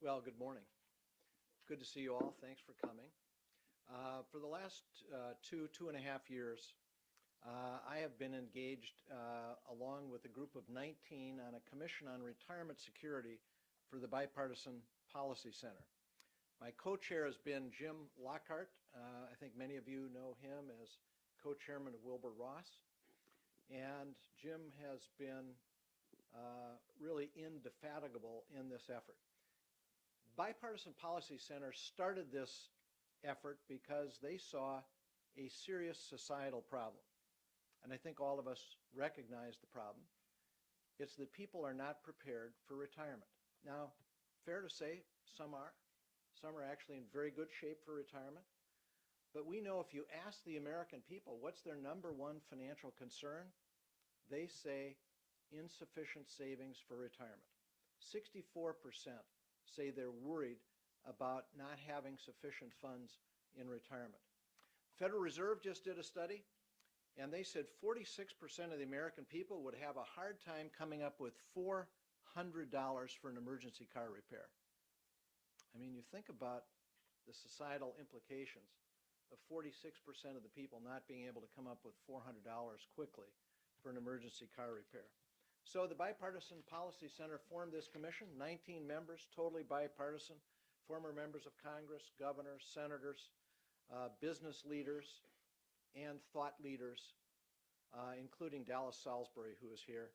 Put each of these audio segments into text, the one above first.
Well, good morning. Good to see you all. Thanks for coming. For the last 2.5 years, I have been engaged along with a group of 19 on a commission on retirement security for the Bipartisan Policy Center. My co-chair has been Jim Lockhart. I think many of you know him as co-chairman of Wilbur Ross. And Jim has been really indefatigable in this effort. Bipartisan Policy Center started this effort because they saw a serious societal problem. And I think all of us recognize the problem. It's that people are not prepared for retirement. Now, fair to say, some are. Some are actually in very good shape for retirement. But we know if you ask the American people what's their number one financial concern, they say insufficient savings for retirement. 64% say they're worried about not having sufficient funds in retirement. Federal Reserve just did a study, and they said 46% of the American people would have a hard time coming up with $400 for an emergency car repair. I mean, you think about the societal implications of 46% of the people not being able to come up with $400 quickly for an emergency car repair. So the Bipartisan Policy Center formed this commission, 19 members, totally bipartisan, former members of Congress, governors, senators, business leaders, and thought leaders, including Dallas Salisbury, who is here,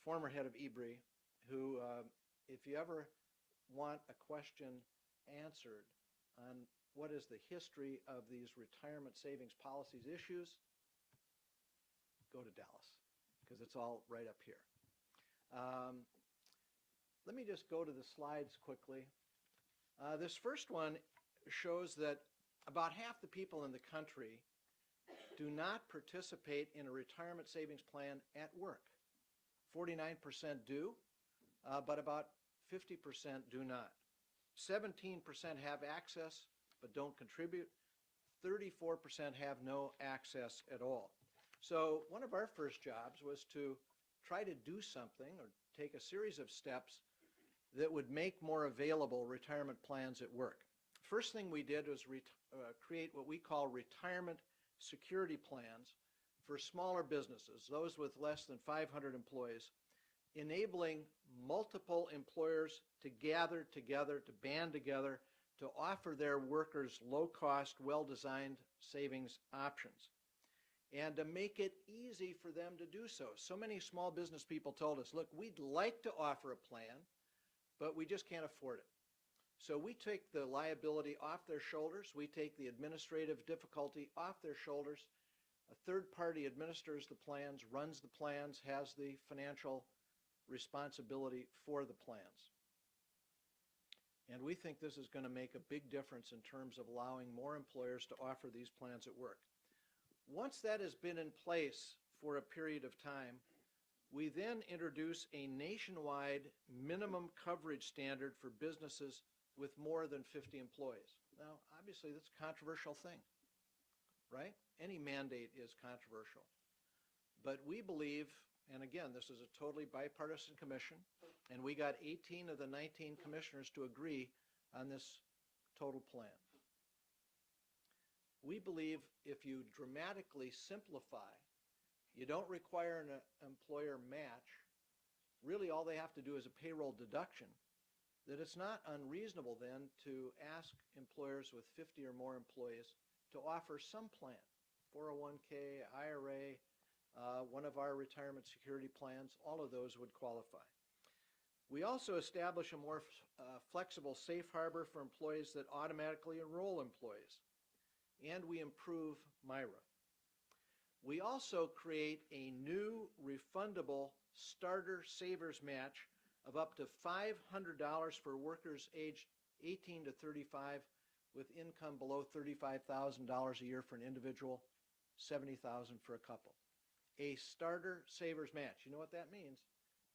former head of EBRI, who, if you ever want a question answered on what is the history of these retirement savings policies issues, go to Dallas, because it's all right up here. Let me just go to the slides quickly. This first one shows that about half the people in the country do not participate in a retirement savings plan at work. 49% do, but about 50% do not. 17% have access but don't contribute. 34% have no access at all. So one of our first jobs was to try to do something or take a series of steps that would make more available retirement plans at work. First thing we did was create what we call retirement security plans for smaller businesses, those with less than 500 employees, enabling multiple employers to gather together, to band together, to offer their workers low-cost, well-designed savings options, and to make it easy for them to do so. So many small business people told us, look, we'd like to offer a plan, but we just can't afford it. So we take the liability off their shoulders. We take the administrative difficulty off their shoulders. A third party administers the plans, runs the plans, has the financial responsibility for the plans. And we think this is going to make a big difference in terms of allowing more employers to offer these plans at work. Once that has been in place for a period of time, we then introduce a nationwide minimum coverage standard for businesses with more than 50 employees. Now, obviously, that's a controversial thing, right? Any mandate is controversial. But we believe, and again, this is a totally bipartisan commission, and we got 18 of the 19 commissioners to agree on this total plan. We believe if you dramatically simplify, you don't require an employer match, really all they have to do is a payroll deduction, that it's not unreasonable then to ask employers with 50 or more employees to offer some plan, 401k, IRA, one of our retirement security plans, all of those would qualify. We also establish a more flexible safe harbor for employees that automatically enroll employees, and we improve MIRA. We also create a new refundable starter savers match of up to $500 for workers aged 18 to 35 with income below $35,000 a year for an individual, $70,000 for a couple. A starter savers match. You know what that means?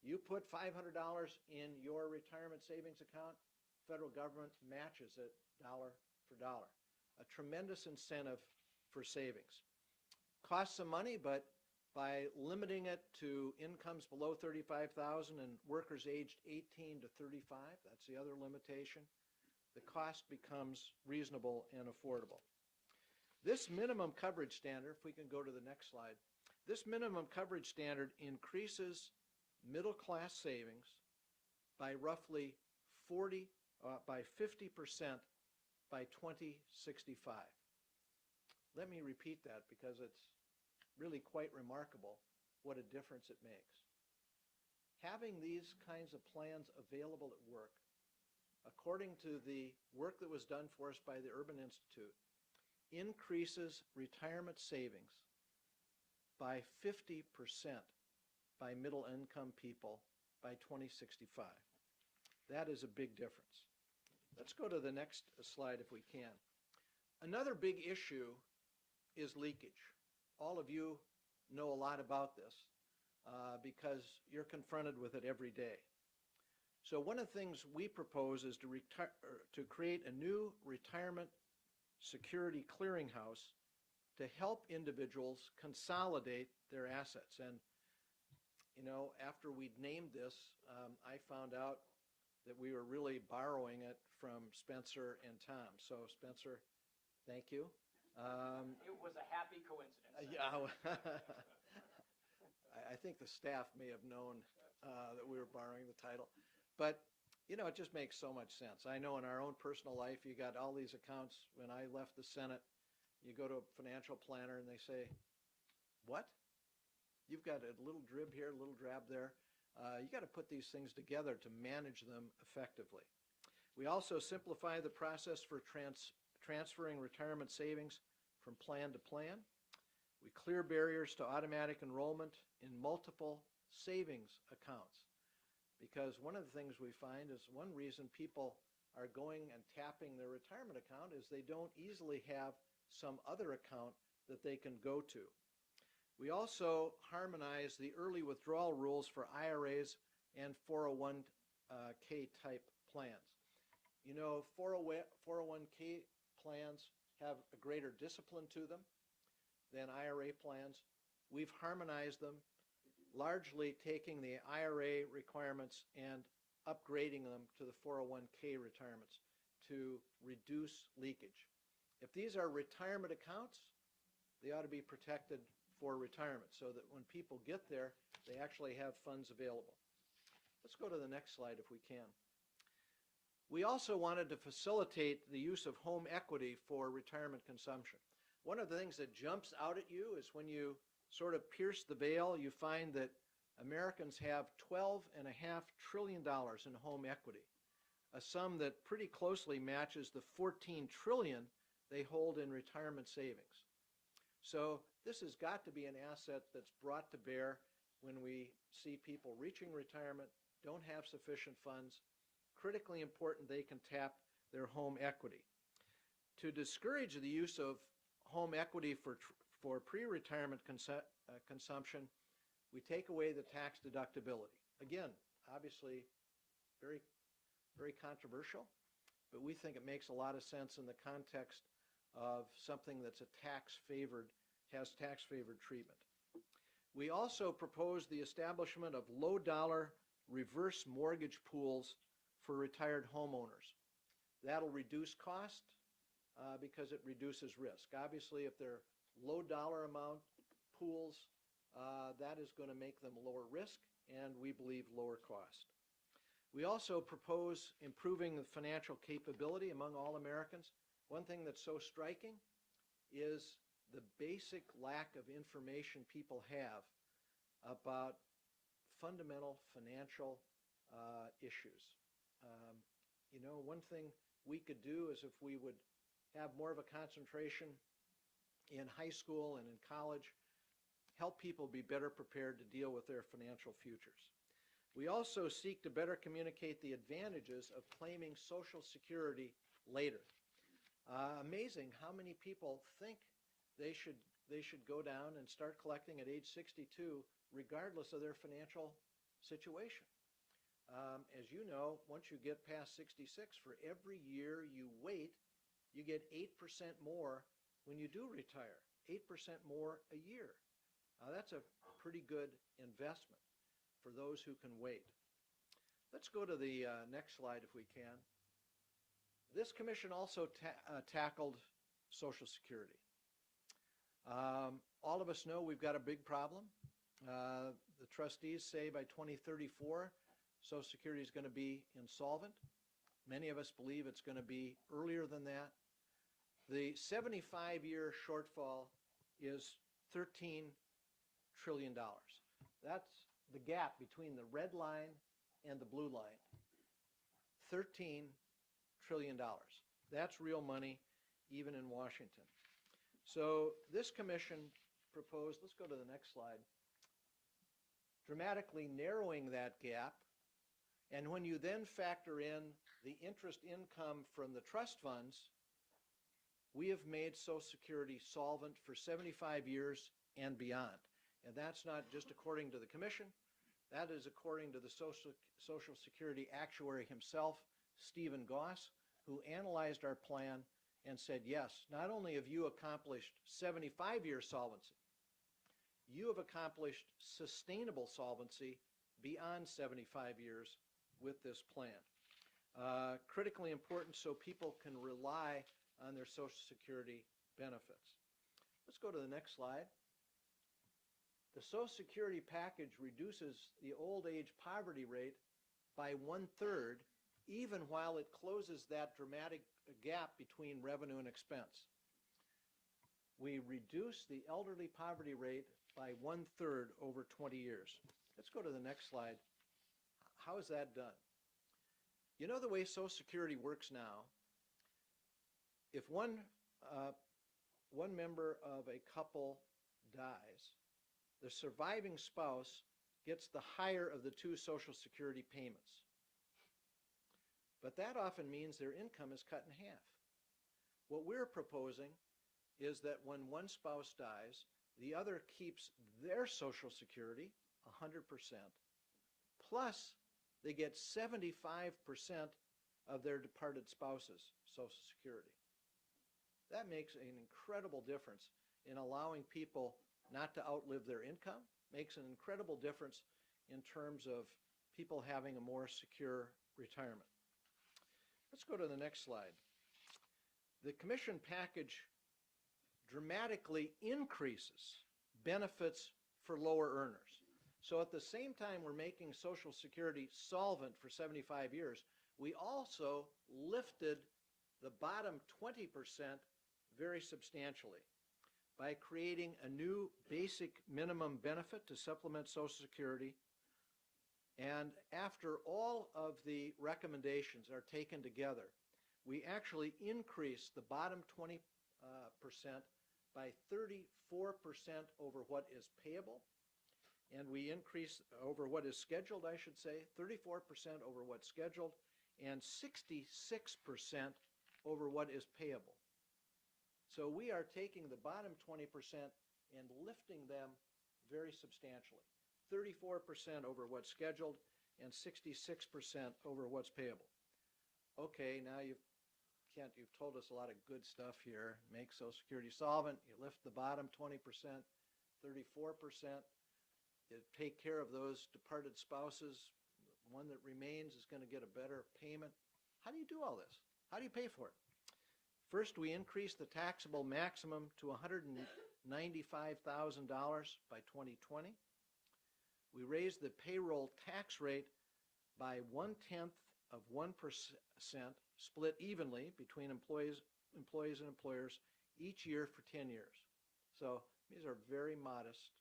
You put $500 in your retirement savings account, federal government matches it dollar for dollar. A tremendous incentive for savings. Costs some money, but by limiting it to incomes below $35,000 and workers aged 18 to 35, that's the other limitation, the cost becomes reasonable and affordable. This minimum coverage standard, if we can go to the next slide, this minimum coverage standard increases middle class savings by roughly 50% by 2065. Let me repeat that because it's really quite remarkable what a difference it makes. Having these kinds of plans available at work, according to the work that was done for us by the Urban Institute, increases retirement savings by 50% by middle income people by 2065. That is a big difference. Let's go to the next slide if we can. Another big issue is leakage. All of you know a lot about this because you're confronted with it every day. So one of the things we propose is to create a new retirement security clearinghouse to help individuals consolidate their assets. And, you know, after we'd named this, I found out that we were really borrowing it from Spencer and Tom. So, Spencer, thank you. It was a happy coincidence. Yeah, I think the staff may have known that we were borrowing the title. But, you know, it just makes so much sense. I know in our own personal life, you got all these accounts. When I left the Senate, you go to a financial planner and they say, what? You've got a little drib here, a little drab there. You got to put these things together to manage them effectively. We also simplify the process for transferring retirement savings from plan to plan. We clear barriers to automatic enrollment in multiple savings accounts. Because one of the things we find is one reason people are going and tapping their retirement account is they don't easily have some other account that they can go to. We also harmonize the early withdrawal rules for IRAs and 401k type plans. You know, 401k plans have a greater discipline to them than IRA plans. We've harmonized them, largely taking the IRA requirements and upgrading them to the 401k retirements to reduce leakage. If these are retirement accounts, they ought to be protected for retirement so that when people get there, they actually have funds available. Let's go to the next slide if we can. We also wanted to facilitate the use of home equity for retirement consumption. One of the things that jumps out at you is when you sort of pierce the veil, you find that Americans have $12.5 trillion in home equity, a sum that pretty closely matches the $14 trillion they hold in retirement savings. So this has got to be an asset that's brought to bear when we see people reaching retirement, don't have sufficient funds. Critically important they can tap their home equity. To discourage the use of home equity for pre-retirement consumption, we take away the tax deductibility. Again, obviously very, very controversial, but we think it makes a lot of sense in the context of something that's has tax-favored treatment. We also propose the establishment of low-dollar reverse mortgage pools for retired homeowners. That'll reduce cost because it reduces risk. Obviously, if they're low-dollar amount pools, that is going to make them lower risk and we believe lower cost. We also propose improving the financial capability among all Americans. One thing that's so striking is the basic lack of information people have about fundamental financial issues. You know, one thing we could do is if we would have more of a concentration in high school and in college, help people be better prepared to deal with their financial futures. We also seek to better communicate the advantages of claiming Social Security later. Amazing how many people think they should go down and start collecting at age 62 regardless of their financial situation. As you know, once you get past 66, for every year you wait, you get 8% more when you do retire, 8% more a year. That's a pretty good investment for those who can wait. Let's go to the next slide if we can. This commission also tackled Social Security. All of us know we've got a big problem. The trustees say by 2034, Social Security is going to be insolvent. Many of us believe it's going to be earlier than that. The 75-year shortfall is $13 trillion. That's the gap between the red line and the blue line. $13 trillion. That's real money, even in Washington. So this commission proposed, let's go to the next slide, dramatically narrowing that gap. And when you then factor in the interest income from the trust funds, we have made Social Security solvent for 75 years and beyond. And that's not just according to the commission. That is according to the Social Security actuary himself, Stephen Goss, who analyzed our plan and said, yes, not only have you accomplished 75-year solvency, you have accomplished sustainable solvency beyond 75 years with this plan. Critically important so people can rely on their Social Security benefits. Let's go to the next slide. The Social Security package reduces the old age poverty rate by 1/3, even while it closes that dramatic gap between revenue and expense. We reduce the elderly poverty rate by 1/3 over 20 years. Let's go to the next slide. How is that done? You know the way Social Security works now, if one member of a couple dies, the surviving spouse gets the higher of the two Social Security payments. But that often means their income is cut in half. What we're proposing is that when one spouse dies, the other keeps their Social Security 100%, plus they get 75% of their departed spouse's Social Security. That makes an incredible difference in allowing people not to outlive their income, makes an incredible difference in terms of people having a more secure retirement. Let's go to the next slide. The commission package dramatically increases benefits for lower earners. So at the same time we're making Social Security solvent for 75 years, we also lifted the bottom 20% very substantially by creating a new basic minimum benefit to supplement Social Security. And after all of the recommendations are taken together, we actually increase the bottom 20% by 34% over what is payable, and we increase over what is scheduled, I should say, 34% over what's scheduled, and 66% over what is payable. So we are taking the bottom 20% and lifting them very substantially. 34% over what's scheduled and 66% over what's payable. Okay, now you've told us a lot of good stuff here. Make Social Security solvent, you lift the bottom 20%, 34%, you take care of those departed spouses. One that remains is going to get a better payment. How do you do all this? How do you pay for it? First, we increase the taxable maximum to $195,000 by 2020. We raise the payroll tax rate by 1/10 of 1%, split evenly between employees and employers each year for 10 years. So these are very modest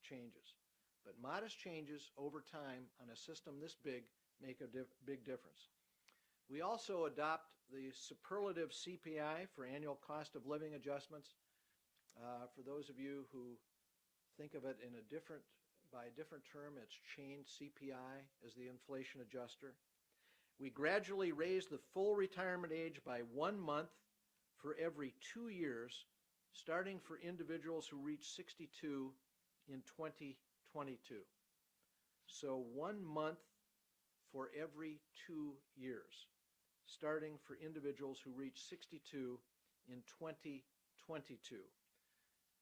changes. But modest changes over time on a system this big make a big difference. We also adopt the superlative CPI for annual cost of living adjustments. For those of you who think of it by a different term, it's chained CPI as the inflation adjuster. We gradually raise the full retirement age by 1 month for every 2 years, starting for individuals who reach 62 in 2022. So 1 month for every 2 years, starting for individuals who reach 62 in 2022.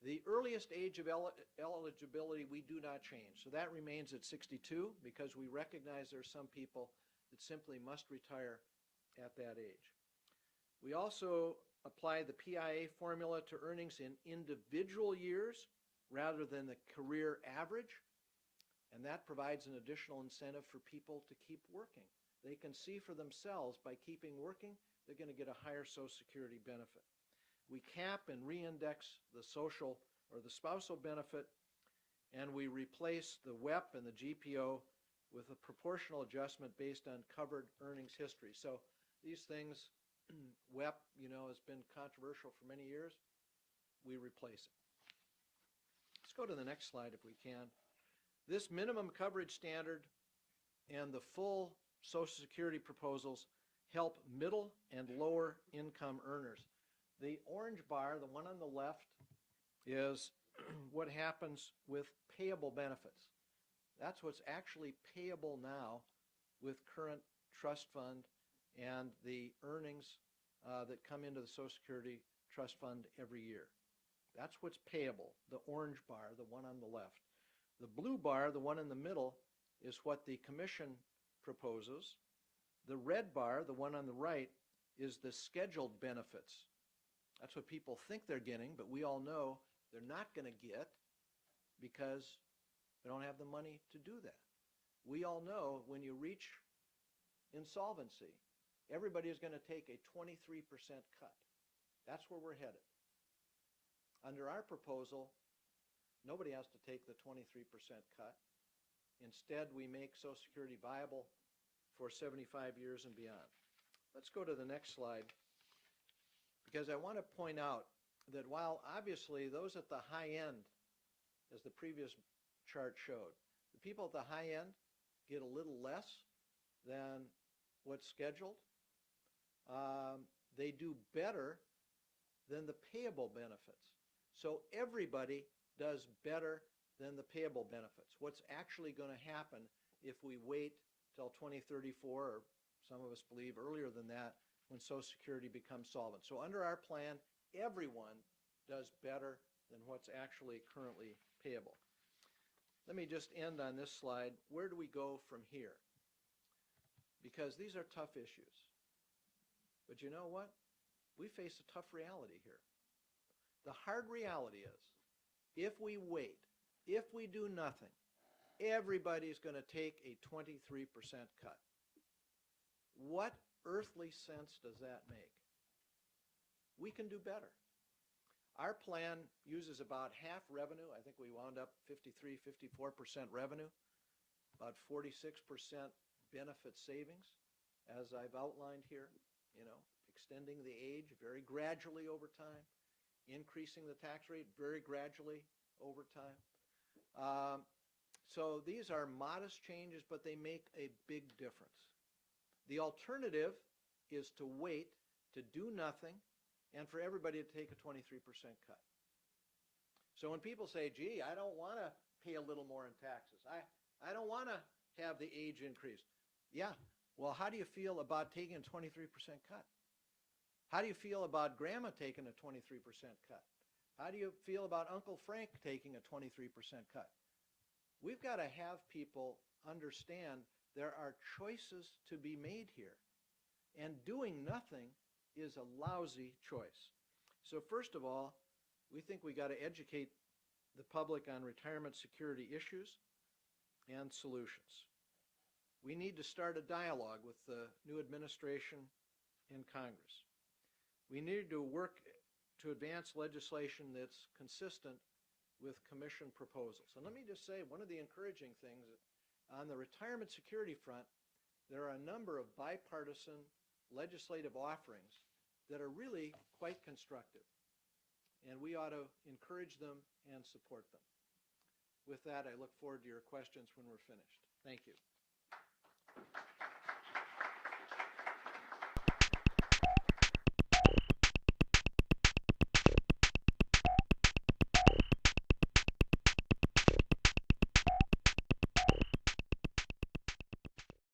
The earliest age of eligibility we do not change. So that remains at 62 because we recognize there are some people that simply must retire at that age. We also apply the PIA formula to earnings in individual years rather than the career average, and that provides an additional incentive for people to keep working. They can see for themselves by keeping working, they're going to get a higher Social Security benefit. We cap and reindex the social or the spousal benefit, and we replace the WEP and the GPO with a proportional adjustment based on covered earnings history. So these things, WEP, has been controversial for many years. We replace it. Let's go to the next slide if we can. This minimum coverage standard and the full Social Security proposals help middle and lower income earners. The orange bar, the one on the left, is what happens with payable benefits. That's what's actually payable now with current trust fund and the earnings that come into the Social Security trust fund every year. That's what's payable, the orange bar, the one on the left. The blue bar, the one in the middle, is what the Commission proposes. The red bar, the one on the right, is the scheduled benefits. That's what people think they're getting, but we all know they're not going to get because they don't have the money to do that. We all know when you reach insolvency, everybody is going to take a 23% cut. That's where we're headed. Under our proposal, nobody has to take the 23% cut. Instead, we make Social Security viable for 75 years and beyond. Let's go to the next slide, because I want to point out that while obviously those at the high end, as the previous chart showed, the people at the high end get a little less than what's scheduled, they do better than the payable benefits. So everybody does better than the payable benefits. What's actually going to happen if we wait till 2034, or some of us believe earlier than that, when Social Security becomes solvent. So under our plan, everyone does better than what's actually currently payable. Let me just end on this slide. Where do we go from here? Because these are tough issues. But you know what? We face a tough reality here. The hard reality is, if we wait, if we do nothing, everybody's going to take a 23% cut. What earthly sense does that make? We can do better. Our plan uses about half revenue. I think we wound up 53, 54% revenue, about 46% benefit savings, as I've outlined here, extending the age very gradually over time, increasing the tax rate very gradually over time. So these are modest changes, but they make a big difference. The alternative is to wait, to do nothing, and for everybody to take a 23% cut. So when people say, gee, I don't want to pay a little more in taxes, I don't want to have the age increased. Yeah, well, how do you feel about taking a 23% cut? How do you feel about grandma taking a 23% cut? How do you feel about Uncle Frank taking a 23% cut? We've got to have people understand there are choices to be made here. And doing nothing is a lousy choice. So first of all, we think we got to educate the public on retirement security issues and solutions. We need to start a dialogue with the new administration in Congress. We need to work to advance legislation that's consistent with Commission proposals. And let me just say, one of the encouraging things on the retirement security front, there are a number of bipartisan legislative offerings that are really quite constructive. And we ought to encourage them and support them. With that, I look forward to your questions when we're finished. Thank you.